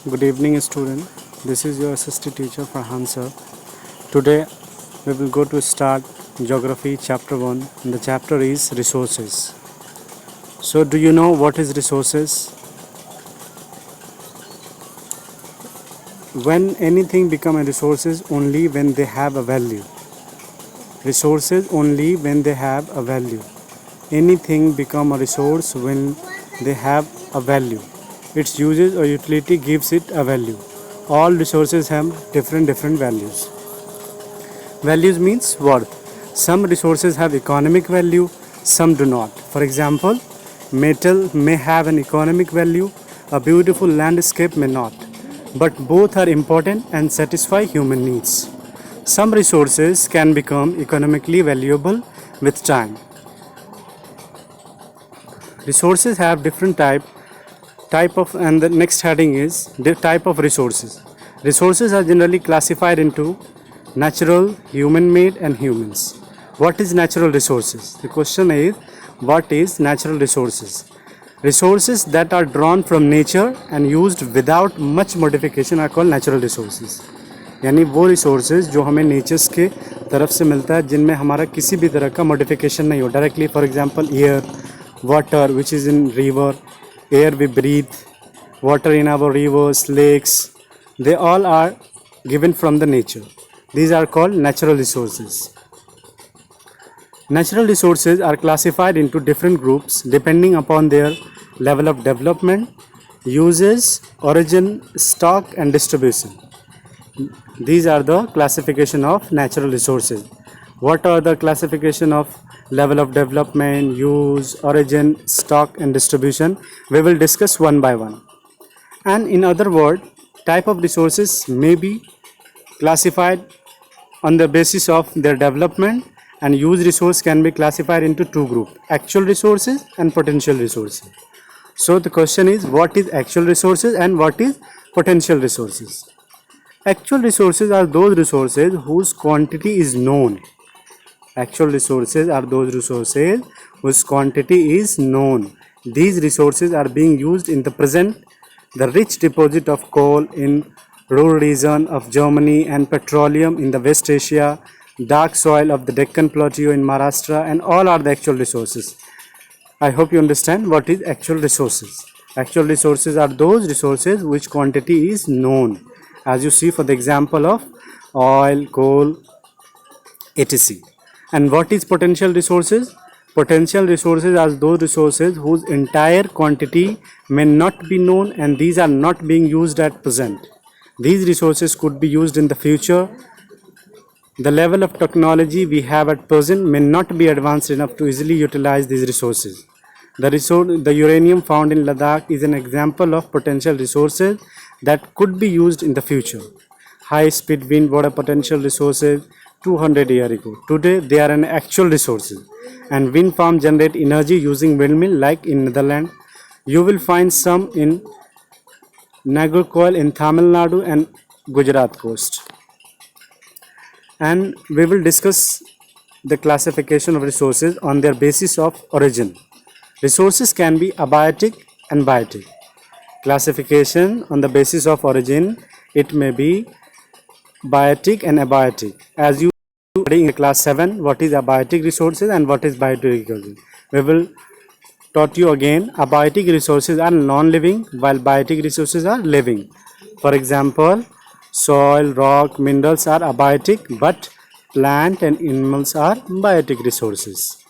Good evening, student. This is your assistant teacher Farhan sir. Today we will go to start Geography chapter 1. And the chapter is resources. So, do you know what is resources? When anything become a resources only when they have a value. Resources only when they have a value. Anything become a resource when they have a value. Its uses or utility gives it a value. All resources have different values. Values means worth. Some resources have economic value, some do not. For example, metal may have an economic value, a beautiful landscape may not. But both are important and satisfy human needs. Some resources can become economically valuable with time. Resources have different type of, and the next heading is the type of resources. Resources are generally classified into natural, human made and humans. What is natural resources? The question is, what is natural resources? Resources that are drawn from nature and used without much modification are called natural resources. यानी वो resources जो हमें natures के तरफ से मिलता है जिनमें हमारा किसी भी तरह का modification नहीं हो directly. For example air, water which is in river, air we breathe, water in our rivers, lakes, they all are given from the nature. These are called natural resources. Natural resources are classified into different groups depending upon their level of development, uses, origin, stock and distribution. These are the classification of natural resources. What are the classification of level of development, use, origin, stock and distribution? We will discuss one by one. And in other words, type of resources may be classified on the basis of their development, and use resource can be classified into two groups, actual resources and potential resources. So the question is, what is actual resources and what is potential resources? Actual resources are those resources whose quantity is known. Actual resources are those resources whose quantity is known. These resources are being used in the present. The rich deposit of coal in rural region of Germany and petroleum in the West Asia, dark soil of the Deccan Plateau in Maharashtra, and all are the actual resources. I hope you understand what is actual resources. Actual resources are those resources which quantity is known. As you see for the example of oil, coal, etc. And what is potential resources? Potential resources are those resources whose entire quantity may not be known and these are not being used at present. These resources could be used in the future. The level of technology we have at present may not be advanced enough to easily utilize these resources. The uranium found in Ladakh is an example of potential resources that could be used in the future. High-speed wind were potential resources 200 years ago. Today they are an actual resources, and wind farm generate energy using windmill like in Netherlands. You will find some in Nagarkoil in Tamil Nadu and Gujarat coast. And we will discuss the classification of resources on their basis of origin. Resources can be abiotic and biotic. Classification on the basis of origin, it may be biotic and abiotic. As you study in class 7, what is abiotic resources and what is biotic resources. We will taught you again. Abiotic resources are non-living while biotic resources are living. For example, soil, rock, minerals are abiotic, but plant and animals are biotic resources.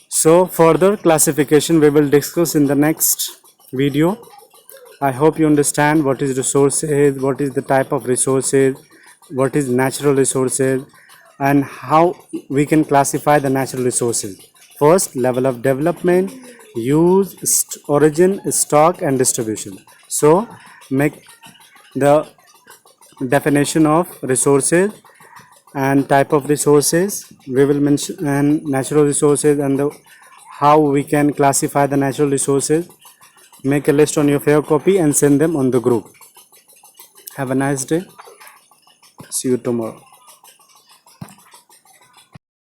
So further classification we will discuss in the next video. I hope you understand what is resources, what is the type of resources, what is natural resources, and how we can classify the natural resources. First, level of development, use, origin, stock and distribution. So make the definition of resources and type of resources. We will mention and natural resources and how we can classify the natural resources. Make a list on your favorite copy and send them on the group. Have a nice day. See you tomorrow.